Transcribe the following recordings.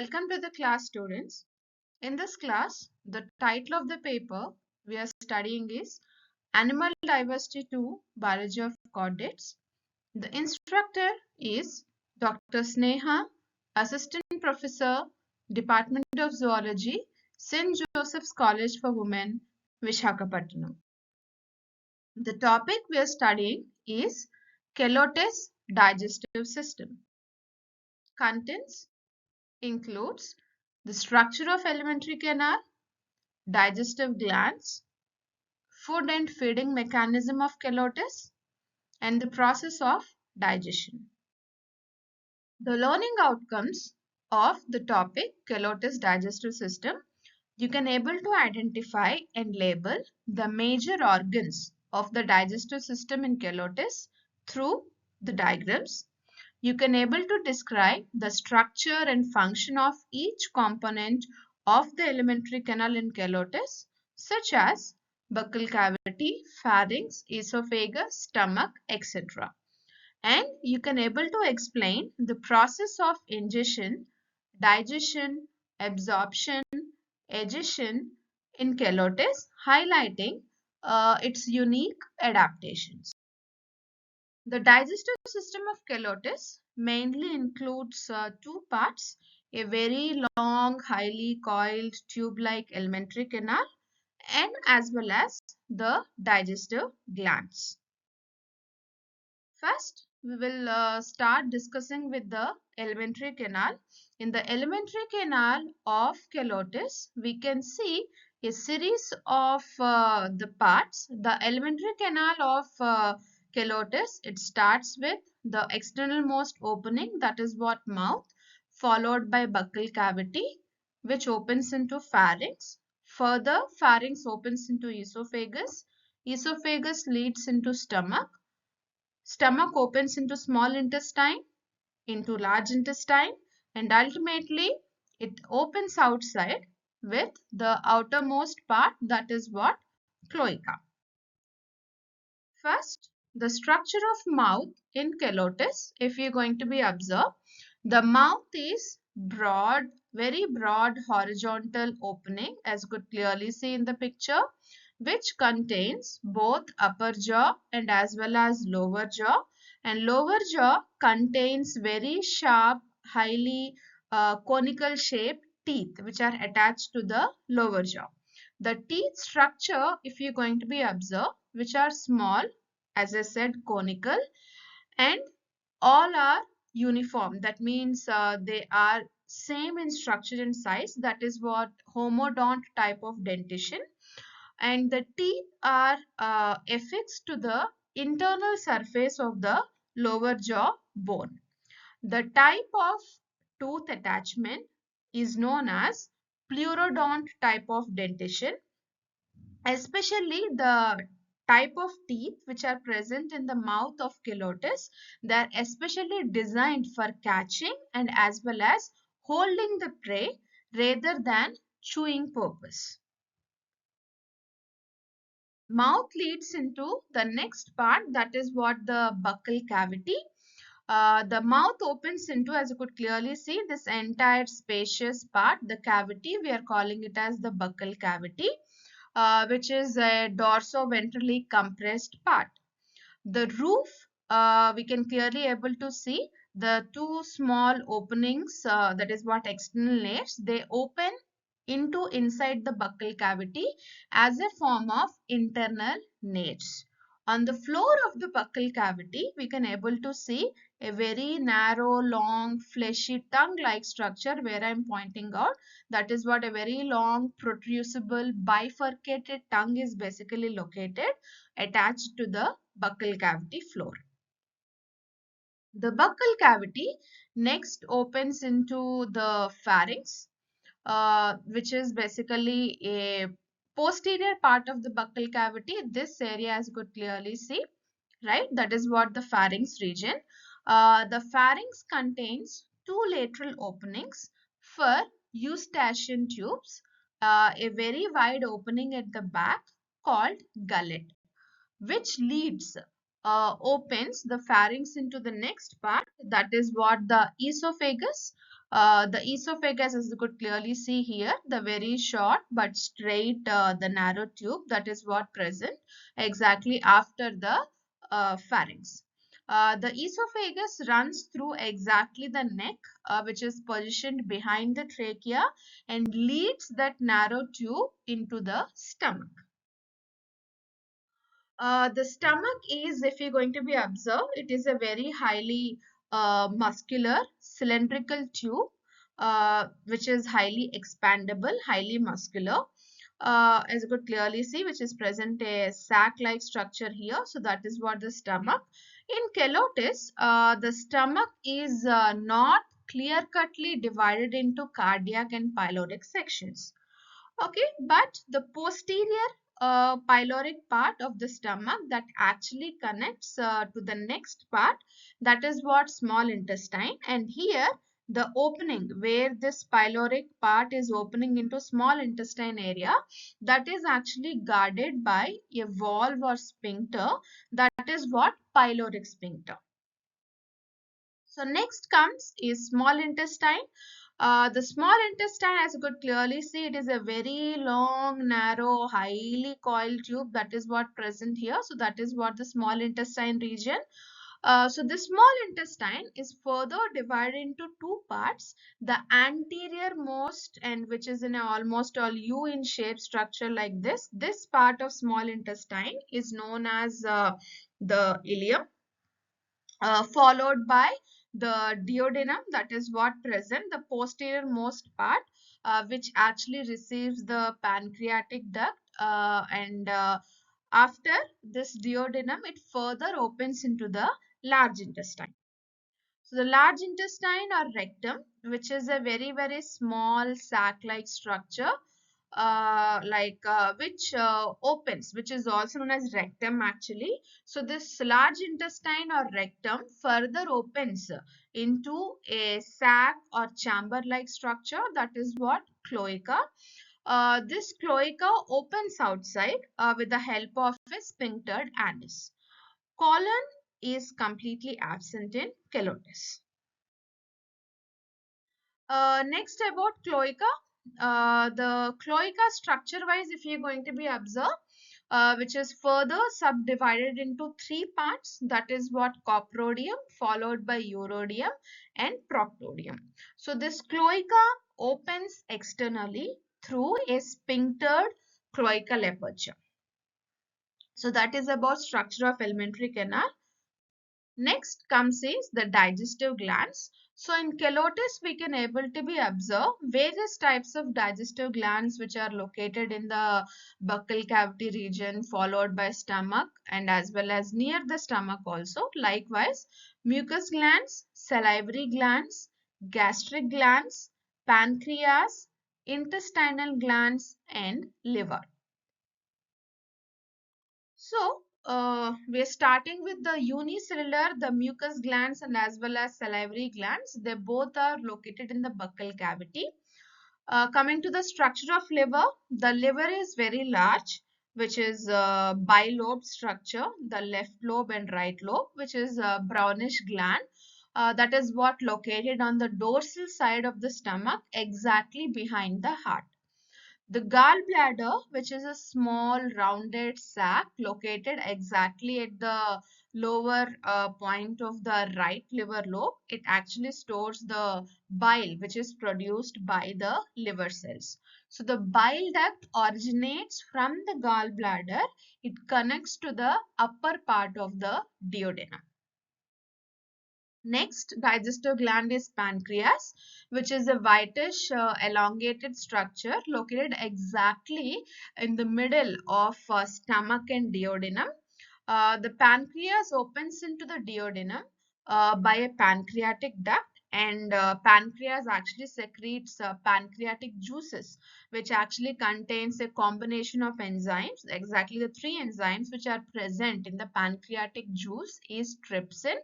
Welcome to the class, students. In this class, the title of the paper we are studying is Animal Diversity 2 Biology of Chordates. The instructor is Dr. Sneha, Assistant Professor, Department of Zoology, St. Joseph's College for Women, Vishakhapatnam. The topic we are studying is Calotes digestive system. Contents includes the structure of alimentary canal, digestive glands, food and feeding mechanism of Calotes, and the process of digestion. The learning outcomes of the topic Calotes digestive system, you can able to identify and label the major organs of the digestive system in Calotes through the diagrams. You can able to describe the structure and function of each component of the alimentary canal in Calotes, such as buccal cavity, pharynx, esophagus, stomach, etc. And you can able to explain the process of ingestion, digestion, absorption, egestion in Calotes, highlighting its unique adaptations. The digestive system of Calotes mainly includes two parts, a very long, highly coiled tube-like alimentary canal and as well as the digestive glands. First, we will start discussing with the alimentary canal. In the alimentary canal of Calotes, we can see a series of the parts. The alimentary canal of Calotes, it starts with the external most opening, that is what mouth, followed by buccal cavity, which opens into pharynx. Further, pharynx opens into esophagus. Esophagus leads into stomach. Stomach opens into small intestine, into large intestine, and ultimately it opens outside with the outermost part, that is what? Cloaca. First, the structure of mouth in Calotes, if you're going to be observed, the mouth is broad, very broad horizontal opening, as you could clearly see in the picture, which contains both upper jaw and as well as lower jaw. And lower jaw contains very sharp, highly conical shaped teeth which are attached to the lower jaw. The teeth structure, if you're going to be observed, which are small, as I said, conical, and all are uniform. That means they are same in structure and size. That is what homodont type of dentition. And the teeth are affixed to the internal surface of the lower jaw bone. The type of tooth attachment is known as pleurodont type of dentition. Especially the type of teeth which are present in the mouth of Calotes, they are especially designed for catching and as well as holding the prey rather than chewing purpose. Mouth leads into the next part, that is what the buccal cavity. The mouth opens into, as you could clearly see, this entire spacious part, the cavity, we are calling it as the buccal cavity, which is a dorso-ventrally compressed part. The roof, we can clearly able to see the two small openings, that is what external layers, they open into inside the buccal cavity as a form of internal nares. On the floor of the buccal cavity, we can able to see a very narrow, long, fleshy tongue-like structure where I am pointing out. That is what a very long, protrusible, bifurcated tongue is basically located attached to the buccal cavity floor. The buccal cavity next opens into the pharynx, which is basically a posterior part of the buccal cavity. This area, as you could clearly see, right? That is what the pharynx region. The pharynx contains two lateral openings for eustachian tubes, a very wide opening at the back called gullet, which leads opens the pharynx into the next part, that is what the esophagus. The esophagus, as you could clearly see here, the very short but straight, the narrow tube, that is what present exactly after the pharynx. The esophagus runs through exactly the neck, which is positioned behind the trachea, and leads that narrow tube into the stomach. The stomach is, if you're going to be observed, it is a very highly muscular cylindrical tube, which is highly expandable, highly muscular. As you could clearly see, which is present a sac-like structure here. So that is what the stomach. In Calotes, the stomach is not clear-cutly divided into cardiac and pyloric sections. Okay, but the posterior pyloric part of the stomach that actually connects to the next part, that is what small intestine. And here the opening where this pyloric part is opening into small intestine area, that is actually guarded by a valve or sphincter, that is what pyloric sphincter. So next comes is small intestine. The small intestine, as you could clearly see, it is a very long, narrow, highly coiled tube. That is what present here. So that is what the small intestine region. So the small intestine is further divided into two parts. The anterior most, and which is in a almost all U in shape structure like this. This part of small intestine is known as the ileum, followed by the duodenum, that is what present the posterior most part, which actually receives the pancreatic duct, and after this duodenum it further opens into the large intestine. So the large intestine or rectum, which is a very small sac-like structure, which opens, which is also known as rectum actually. So this large intestine or rectum further opens into a sac or chamber-like structure, that is what cloaca. This cloaca opens outside with the help of a sphinctered anus. Colon is completely absent in Calotes. Next about cloaca. The cloaca structure wise, if you're going to be observed, which is further subdivided into three parts, that is what coprodium, followed by urodium and proctodium. So this cloaca opens externally through a sphinctered cloacal aperture. So that is about structure of alimentary canal. Next comes is the digestive glands. So in Calotes, we can able to be observe various types of digestive glands which are located in the buccal cavity region, followed by stomach, and as well as near the stomach also. Likewise, mucus glands, salivary glands, gastric glands, pancreas, intestinal glands, and liver. So, we are starting with the unicellular, the mucus glands, and as well as salivary glands. They both are located in the buccal cavity. Coming to the structure of liver, the liver is very large, which is bilobed structure, the left lobe and right lobe, which is a brownish gland. That is what located on the dorsal side of the stomach, exactly behind the heart. The gallbladder, which is a small rounded sac located exactly at the lower point of the right liver lobe, it actually stores the bile which is produced by the liver cells. So the bile duct originates from the gallbladder. It connects to the upper part of the duodenum. Next, digestive gland is pancreas, which is a whitish elongated structure located exactly in the middle of stomach and duodenum. The pancreas opens into the duodenum by a pancreatic duct, and pancreas actually secretes pancreatic juices, which actually contains a combination of enzymes. Exactly the three enzymes which are present in the pancreatic juice is trypsin,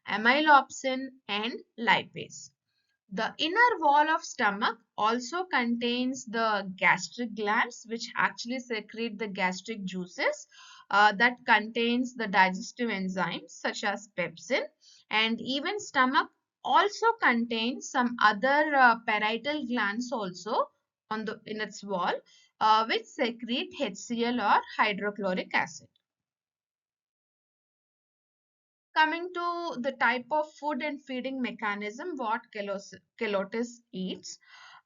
amylopsin, and lipase. The inner wall of stomach also contains the gastric glands, which actually secrete the gastric juices that contains the digestive enzymes such as pepsin. And even stomach also contains some other parietal glands also on the in its wall, which secrete HCl or hydrochloric acid. Coming to the type of food and feeding mechanism, what Calotes eats.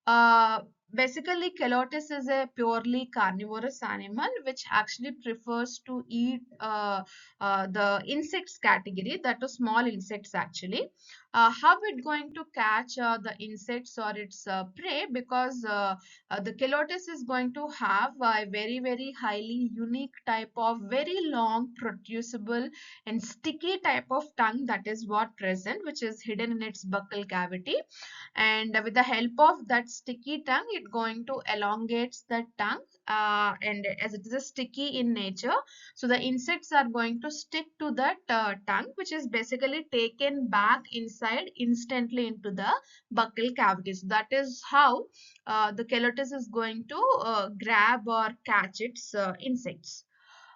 Uh, Basically, Calotes is a purely carnivorous animal which actually prefers to eat the insects category, that is small insects actually. How it going to catch the insects or its prey? Because the Calotes is going to have a very, very highly unique type of very long, producible and sticky type of tongue, that is what present, which is hidden in its buccal cavity. And with the help of that sticky tongue, it going to elongates the tongue, and as it is a sticky in nature, so the insects are going to stick to that tongue, which is basically taken back inside instantly into the buccal cavities. That is how the Calotes is going to grab or catch its insects.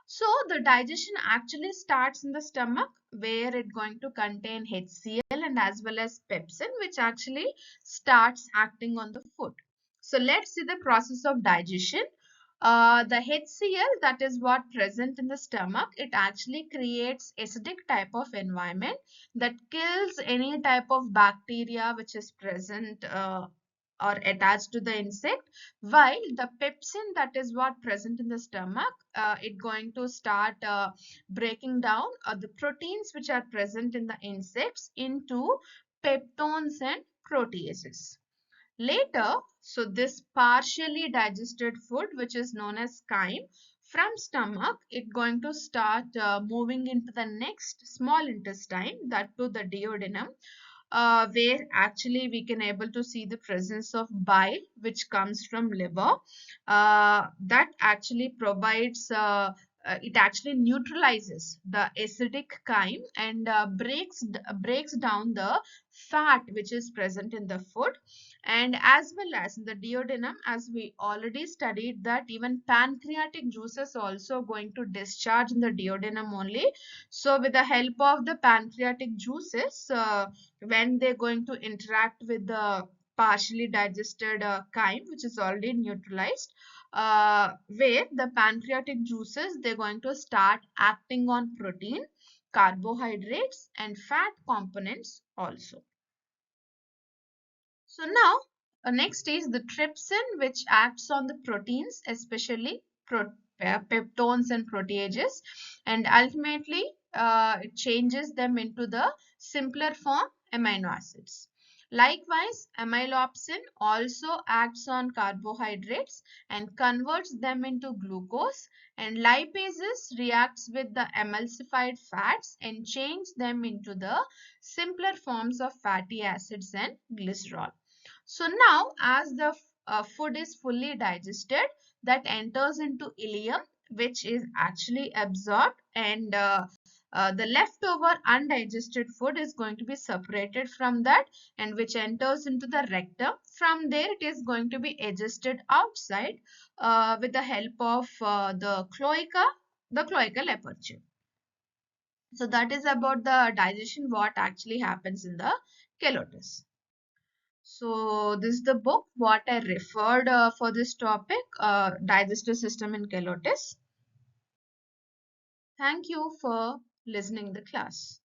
So the digestion actually starts in the stomach, where it going to contain HCl and as well as pepsin, which actually starts acting on the food. So let's see the process of digestion. The HCl, that is what present in the stomach, it actually creates acidic type of environment that kills any type of bacteria which is present or attached to the insect, while the pepsin, that is what present in the stomach, it going to start breaking down the proteins which are present in the insects into peptones and proteases. Later, so this partially digested food, which is known as chyme, from stomach, it going to start moving into the next small intestine, that to the duodenum, where actually we can able to see the presence of bile which comes from liver, that actually provides it actually neutralizes the acidic chyme and breaks down the fat which is present in the food. And as well as in the duodenum, as we already studied, that even pancreatic juices also going to discharge in the duodenum only. So with the help of the pancreatic juices, when they're going to interact with the partially digested chyme, which is already neutralized, where the pancreatic juices, they're going to start acting on protein, carbohydrates and fat components also. So now, next is the trypsin, which acts on the proteins, especially peptones and proteases, and ultimately it changes them into the simpler form amino acids. Likewise, amylopsin also acts on carbohydrates and converts them into glucose, and lipases reacts with the emulsified fats and change them into the simpler forms of fatty acids and glycerol. So now, as the food is fully digested, that enters into ileum, which is actually absorbed, and the leftover undigested food is going to be separated from that, and which enters into the rectum. From there, it is going to be adjusted outside with the help of the cloacal aperture. So that is about the digestion, what actually happens in the Calotes. So this is the book what I referred for this topic, digestive system in Calotes. Thank you for listening the class.